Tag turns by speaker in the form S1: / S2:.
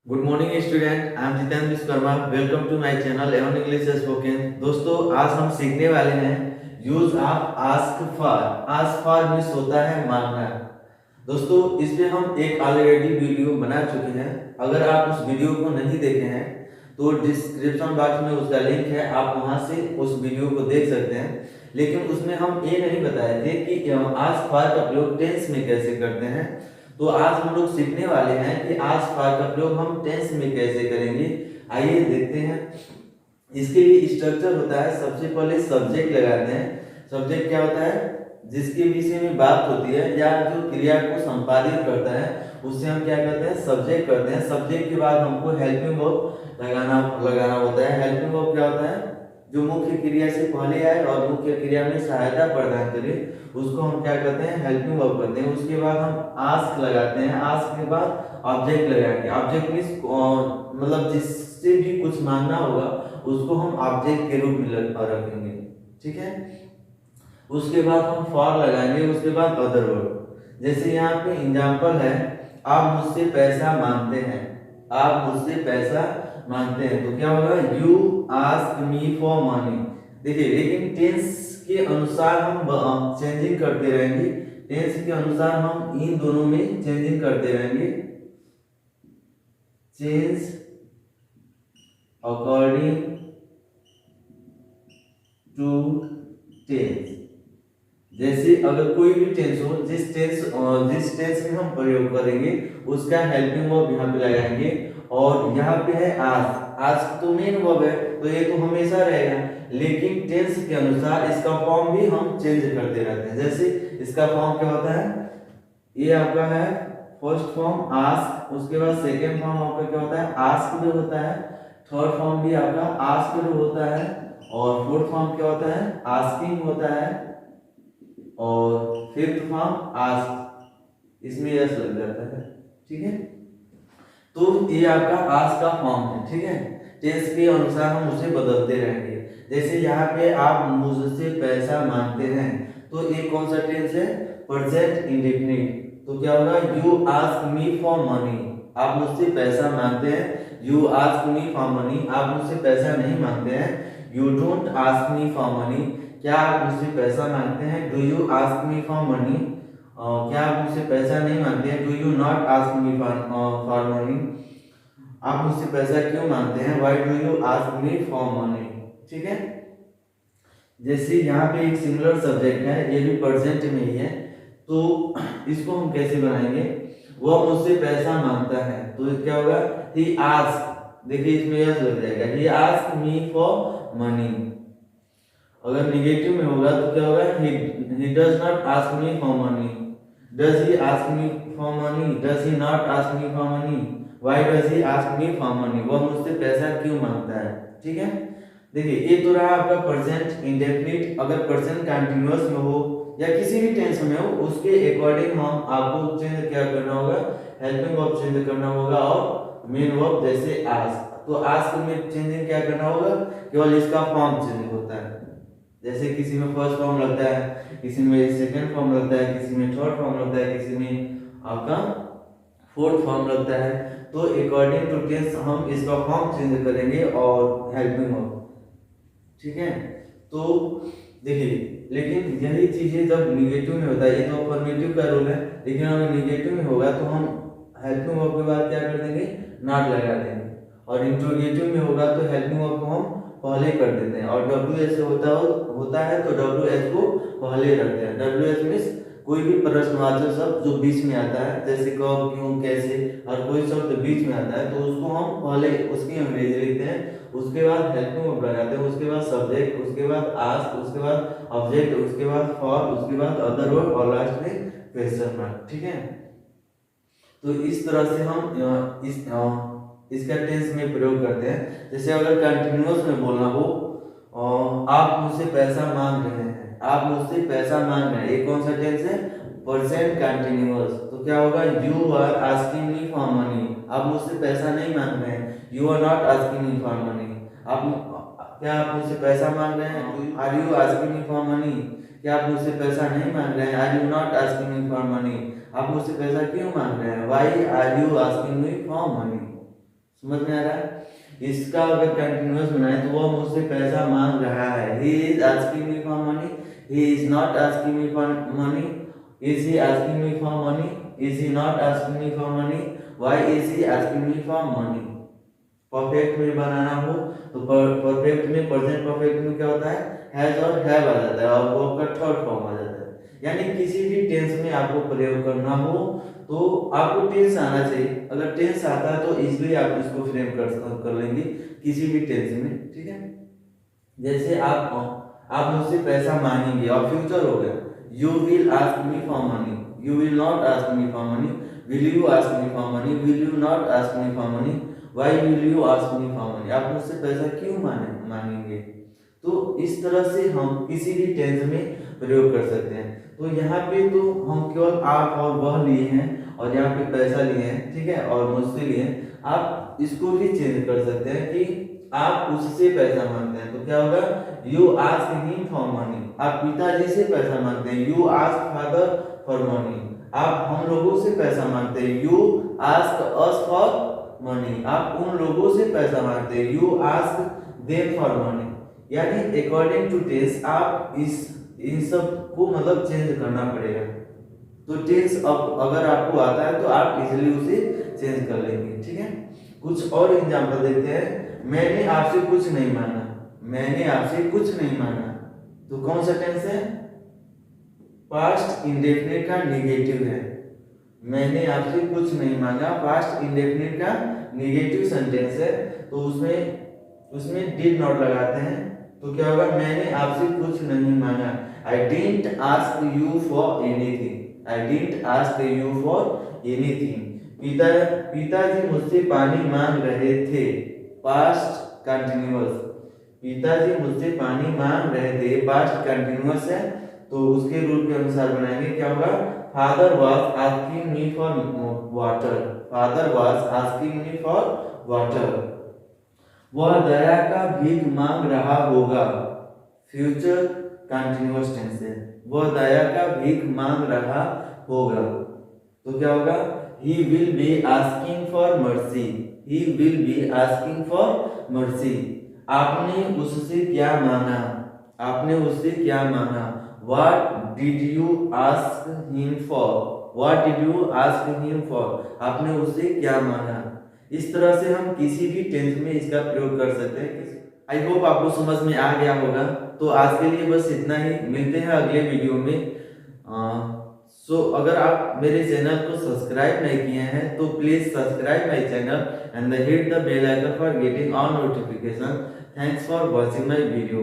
S1: Good morning student, I am Jitendra Vishwakarma. Welcome to my channel Avon English spoken. दोस्तों, आज हम सीखने वाले हैं use of ask for. Ask for means होता है मांगना। दोस्तों, इसमें हम एक ऑलरेडी वीडियो बना चुके हैं। अगर आप उस वीडियो को नहीं देखे हैं तो डिस्क्रिप्शन बॉक्स में उसका लिंक है, आप वहां से उस वीडियो को देख सकते हैं। लेकिन उसमें हम ये नहीं बताए थे कि आस्क फॉर का प्रयोग टेंस में कैसे करते हैं। तो आज हम लोग सीखने वाले हैं कि आस्क फॉर का प्रयोग हम टेंस में कैसे करेंगे। आइए देखते हैं। इसके लिए स्ट्रक्चर होता है, सबसे पहले सब्जेक्ट लगाते हैं। सब्जेक्ट क्या होता है? जिसके विषय में बात होती है या जो क्रिया को संपादित करता है उससे हम क्या करते हैं? सब्जेक्ट करते हैं। सब्जेक्ट के बाद हमको हेल्पिंग वर्ब लगाना होता है। हेल्पिंग वर्ब क्या होता है? जो मुख्य क्रिया से पहले आए और मुख्य क्रिया में सहायता प्रदान करे, उसको हम क्या करते हैं? हेल्पिंग वर्ब करते हैं। उसके बाद हम आस्क लगाते हैं। आस्क के बाद ऑब्जेक्ट लगाएंगे। ऑब्जेक्ट मींस मतलब जिससे भी कुछ मांगना होगा उसको हम ऑब्जेक्ट के रूप में रखेंगे। ठीक है। उसके बाद हम फॉर लगाएंगे। उसके बाद अदर वर्ड। जैसे यहाँ पे एग्जांपल है, आप मुझसे पैसा मांगते हैं। आप मुझसे पैसा मांगते हैं तो क्या होगा? You ask me for money. देखिए, लेकिन टेंस के अनुसार हम चेंजिंग करते रहेंगे। टेंस के अनुसार हम इन दोनों में चेंजिंग करते रहेंगे। Change according to tense. जैसे अगर कोई भी टेंस हो, जिस टेंस में हम प्रयोग करेंगे उसका हेल्पिंग वर्ब यहाँ पे लगाएंगे। और यहाँ पे है आस्क। आस्क तो मेन वर्ब है तो ये तो हमेशा रहेगा, लेकिन टेंस के अनुसार इसका फॉर्म भी हम चेंज करते रहते हैं। जैसे इसका फॉर्म क्या होता है? ये आपका है फर्स्ट फॉर्म आस्क। उसके बाद सेकेंड फॉर्म आपका क्या होता है? आस्क जो होता है। थर्ड फॉर्म भी आपका आस्क जो होता है। और फोर्थ फॉर्म क्या होता है? आस्किंग होता है। और फिफ्थ फॉर्म आस्क, इसमें यस लग जाता है। ठीक है। तो ये आपका आस्क का फॉर्म है। ठीक है। टेंस के अनुसार हम उसे बदलते रहेंगे। जैसे यहाँ पे आप मुझसे पैसा मांगते हैं तो ये कौन सा टेंस है? Present indefinite. तो क्या होगा? You ask me for money. आप मुझसे पैसा मांगते हैं। You ask me for money. आप मुझसे पैसा नहीं मांगते हैं। You don't ask me for money. क्या आप मुझसे पैसा मांगते हैं? Do you ask me for money. क्या आप मुझसे पैसा नहीं मांगते हैं? Do you not ask me for money. आप मुझसे पैसा क्यों मांगते हैं? Why do you ask me for money. ठीक है। जैसे यहाँ पे एक सिमिलर सब्जेक्ट है, ये भी प्रेजेंट में ही है, तो इसको हम कैसे बनाएंगे? वह मुझसे पैसा मांगता है तो क्या होगा? He ask. देखिए, इसमें यस लग जाएगा। He ask me for money. अगर निगेटिव में होगा तो क्या होगा? he does not ask me for money. Does he ask me for money? Does he not ask me for money? Why does he ask me for money? वह मुझसे पैसा क्यों मांगता है? ठीक है। देखिए, ये तो रहा आपका प्रेजेंट इंडेफिनिट। अगर प्रेजेंट कंटिन्यूअस में हो या किसी भी टेंस में हो, उसके अकॉर्डिंग हम आपको चेंज क्या करना होगा? हेल्पिंग वर्ब चेंज करना होगा और मेन वर्ब जैसे आस्क। तो आस्क में चेंजिंग क्या करना होगा? केवल इसका फॉर्म चेंज होता है। जैसे किसी में फर्स्ट फॉर्म लगता है, किसी में सेकंड फॉर्म लगता है, किसी में थर्ड फॉर्म लगता है, किसी में आपका फोर्थ फॉर्म लगता है। तो अकॉर्डिंग टू टेंस हम इसका फॉर्म चेंज करेंगे और हेल्पिंग वर्ब। ठीक है। तो देखिए, लेकिन यही चीजें जब निगेटिव में होता है, ये तो अफर्मेटिव का रोल है, लेकिन अगर निगेटिव में होगा तो हम हेल्पिंग वर्ब के बाद क्या कर देंगे? नॉट लगा देंगे। और इंट्रोगेटिव में होगा तो हेल्पिंग वर्ब को हम पहले कर देते हैं। और डब्ल्यू एस होता है तो डब्ल्यू एस को पहले रखते हैं। डब्ल्यू एस मीन्स कोई भी प्रश्नवाचक शब्द जो बीच में आता है, जैसे कब, क्यों, कैसे, और कोई शब्द बीच में आता है तो उसको हम पहले उसकी अंग्रेजी लिखते हैं। उसके बाद हेल्पिंग वर्ब लगाते हैं। उसके बाद सब्जेक्ट, उसके बाद आस्क, उसके बाद ऑब्जेक्ट, उसके बाद फॉर, उसके बाद अदर वर्ब और लास्ट में क्वेश्चन मार्क। ठीक है। तो इस तरह से हम इसका टेंस में प्रयोग करते हैं। जैसे अगर कंटिन्यूअस में बोलना हो, आप मुझसे पैसा मांग रहे हैं। आप मुझसे पैसा मांग रहे हैं, ये कौन सा टेंस है? Present continuous. तो क्या होगा? You are asking me for money. आप मुझसे पैसा नहीं मांग रहे हैं। You are not asking me for money. क्या आप मुझसे पैसा मांग रहे हैं? Are you asking me for money. क्या आप मुझसे पैसा नहीं मांग रहे हैं? Are you not asking me for money. आप मुझसे पैसा क्यों मांग रहे हैं? Why are you asking me for money. समझ में आ रहा है? इसका अगर कंटिन्यूअस बनाए तो वह मुझसे पैसा मांग रहा है। He is asking me for money, he is not asking me for money, is he asking me for money, is he not asking me for money, why is he asking me for money. Perfect में बनाना हो तो perfect में, present perfect में क्या होता है, has और have आ जाता है और वो का थर्ड फॉर्म आ जाता है। यानी किसी भी टेंस में आपको प्रयोग करना हो तो आपको टेंस आना चाहिए। अगर टेंस आता है तो इजीली आप इसको फ्रेम कर लेंगे किसी भी टेंस में, ठीक है। जैसे आप मुझसे पैसा मांगेंगे और फ्यूचर हो गया, you will ask me for money, you will not ask me for money, will you ask me for money, will you not ask me for money, why will you ask me for money. आप मुझसे पैसा क्यों मांगेंगे। तो इस तरह से हम किसी भी टेंस में प्रयोग कर सकते हैं। तो यहाँ पे तो हम केवल आप और वह लिए हैं और यहाँ पे पैसा लिए हैं, ठीक है, और मुझसे लिए हैं। आप इसको भी चेंज कर सकते हैं कि आप उससे पैसा मांगते हैं तो क्या होगा, you ask him for money. आप पिताजी से पैसा मांगते हैं, you ask father for money. आप हम लोगों से पैसा मांगते हैं, you ask us for money. आप उन लोगों से पैसा मांगते हैं, you ask them for money. यानी अकॉर्डिंग टू टेंस आप इन सब को मतलब चेंज करना पड़ेगा। तो टेंस अब अगर आपको आता है तो आप इजीली उसे चेंज कर लेंगे, ठीक है। कुछ और एग्जांपल देखते हैं। मैंने आपसे कुछ नहीं मांगा, मैंने आपसे कुछ नहीं मांगा, तो कौन सा टेंस है, पास्ट इंडेफिनिट का नेगेटिव है। मैंने आपसे कुछ नहीं मांगा पास्ट इंडेफिनिट का नेगेटिव सेंटेंस है, तो उसमें डिड नॉट लगाते हैं तो क्या होगा, मैंने आपसे कुछ नहीं मांगा। I didn't ask you for anything, I didn't ask you for anything. पिताजी मुझसे पानी मांग रहे थे, पास्ट कंटिन्यूअस। पिताजी मुझसे पानी मांग रहे थे, पास्ट कंटिन्यूअस है तो उसके रूल के अनुसार बनाएंगे, क्या होगा, father was asking me for water, father was asking me for water. वह दया का भीख मांग रहा होगा, फ्यूचर कंटिन्यूअस टेंस है, वह दया का भीख मांग रहा होगा तो क्या होगा, he will be asking for mercy, he will be asking for mercy। आपने उससे क्या मांगा, आपने उससे क्या मांगा, what did you ask him for, what did you ask him for, आपने उससे क्या मांगा। इस तरह से हम किसी भी टेंस में इसका प्रयोग कर सकते हैं। आई होप आपको समझ में आ गया होगा। तो आज के लिए बस इतना ही, मिलते हैं अगले वीडियो में। अगर आप मेरे चैनल को सब्सक्राइब नहीं किए हैं तो please subscribe my channel and hit the bell icon for getting all notification. Thanks for watching my video.